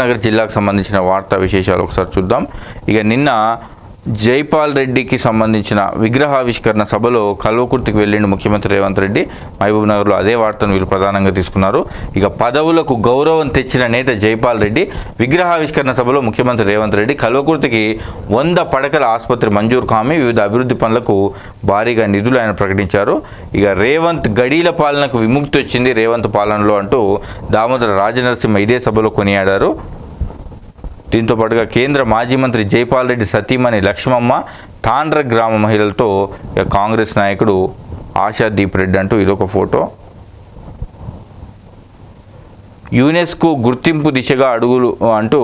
నగర్ జిల్లాకు సంబంధించిన వార్తా విశేషాలు ఒకసారి చూద్దాం. ఇక నిన్న జైపాల్ రెడ్డికి సంబంధించిన విగ్రహావిష్కరణ సభలో కల్వకుర్తికి వెళ్ళిండు ముఖ్యమంత్రి రేవంత్ రెడ్డి. మహబూబ్ నగర్లో అదే వార్తను వీళ్ళు ప్రధానంగా తీసుకున్నారు. ఇక పదవులకు గౌరవం తెచ్చిన నేత జైపాల్ రెడ్డి విగ్రహావిష్కరణ సభలో ముఖ్యమంత్రి రేవంత్ రెడ్డి కల్వకుర్తికి 100 పడకల ఆసుపత్రి మంజూరు కామి వివిధ అభివృద్ధి పనులకు భారీగా నిధులు ఆయన ప్రకటించారు. ఇక రేవంత్ గడీల పాలనకు విముక్తి వచ్చింది రేవంత్ పాలనలో అంటూ దామోదర రాజనరసింహ ఇదే సభలో కొనియాడారు. దీంతో పాటుగా కేంద్ర మాజీ మంత్రి జైపాల్ రెడ్డి సతీమణి లక్ష్మమ్మ తాండ్ర గ్రామ మహిళలతో కాంగ్రెస్ నాయకుడు ఆశాదీప్ రెడ్డి అంటూ ఇదొక ఫోటో. యునెస్కో గుర్తింపు దిశగా అడుగులు అంటూ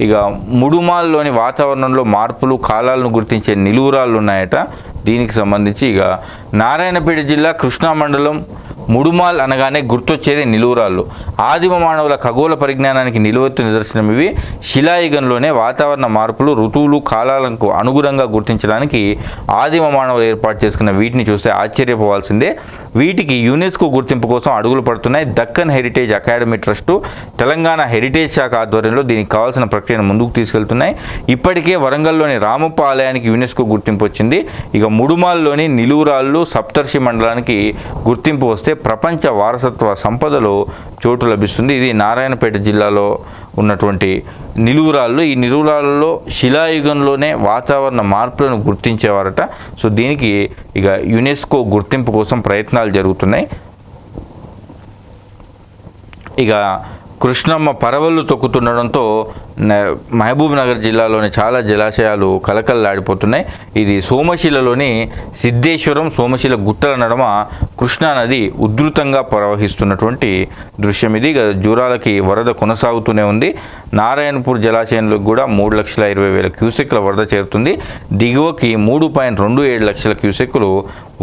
ఇక ముడుమాల్లోని వాతావరణంలో మార్పులు కాలాలను గుర్తించే నిలువురాళ్ళు ఉన్నాయట. దీనికి సంబంధించి ఇక నారాయణపేట జిల్లా కృష్ణా మండలం ముడుమాల్ అనగానే గుర్తొచ్చేది నిలువురాళ్ళు. ఆదిమ మానవుల ఖగోళ పరిజ్ఞానానికి నిలువెత్తు నిదర్శనం ఇవి. శిలాయుగంలోనే వాతావరణ మార్పులు ఋతువులు కాలాలకు అనుగుణంగా గుర్తించడానికి ఆదిమ మానవులు ఏర్పాటు చేసుకున్న వీటిని చూస్తే ఆశ్చర్యపోవాల్సిందే. వీటికి యునెస్కో గుర్తింపు కోసం అడుగులు పడుతున్నాయి. Deccan heritage academy trust Telangana heritage శాఖ ఆధ్వర్యంలో దీనికి కావాల్సిన ప్రక్రియను ముందుకు తీసుకెళ్తున్నాయి. ఇప్పటికే వరంగల్లోని రామప్ప ఆలయానికి యునెస్కో గుర్తింపు వచ్చింది. ఇక ముడుమాల్లోని నిలువురాళ్ళు సప్తర్షి మండలానికి గుర్తింపు వస్తే ప్రపంచ వారసత్వ సంపదలో చోటు లభిస్తుంది. ఇది నారాయణపేట జిల్లాలో ఉన్నటువంటి నిలువురాళ్ళు. ఈ నిలువురాళ్ళలో శిలాయుగంలోనే వాతావరణ మార్పులను గుర్తించేవారట. సో దీనికి ఇక యునెస్కో గుర్తింపు కోసం ప్రయత్నాలు జరుగుతున్నాయి. ఇక కృష్ణమ్మ పరవళ్ళు తొక్కుతుండడంతో మహబూబ్ నగర్ జిల్లాలోని చాలా జలాశయాలు కలకల్లాడిపోతున్నాయి. ఇది సోమశిలలోని సిద్ధేశ్వరం సోమశిల గుట్టల నడమ కృష్ణానది ఉధృతంగా ప్రవహిస్తున్నటువంటి దృశ్యం ఇది. జూరాలకి వరద కొనసాగుతూనే ఉంది. నారాయణపూర్ జలాశయంలో కూడా 3,20,000 క్యూసెక్ల వరద చేరుతుంది. దిగువకి 3.27 లక్షల క్యూసెక్లు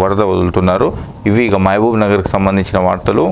వరద వదులుతున్నారు. ఇవి ఇక మహబూబ్ నగర్కి సంబంధించిన వార్తలు.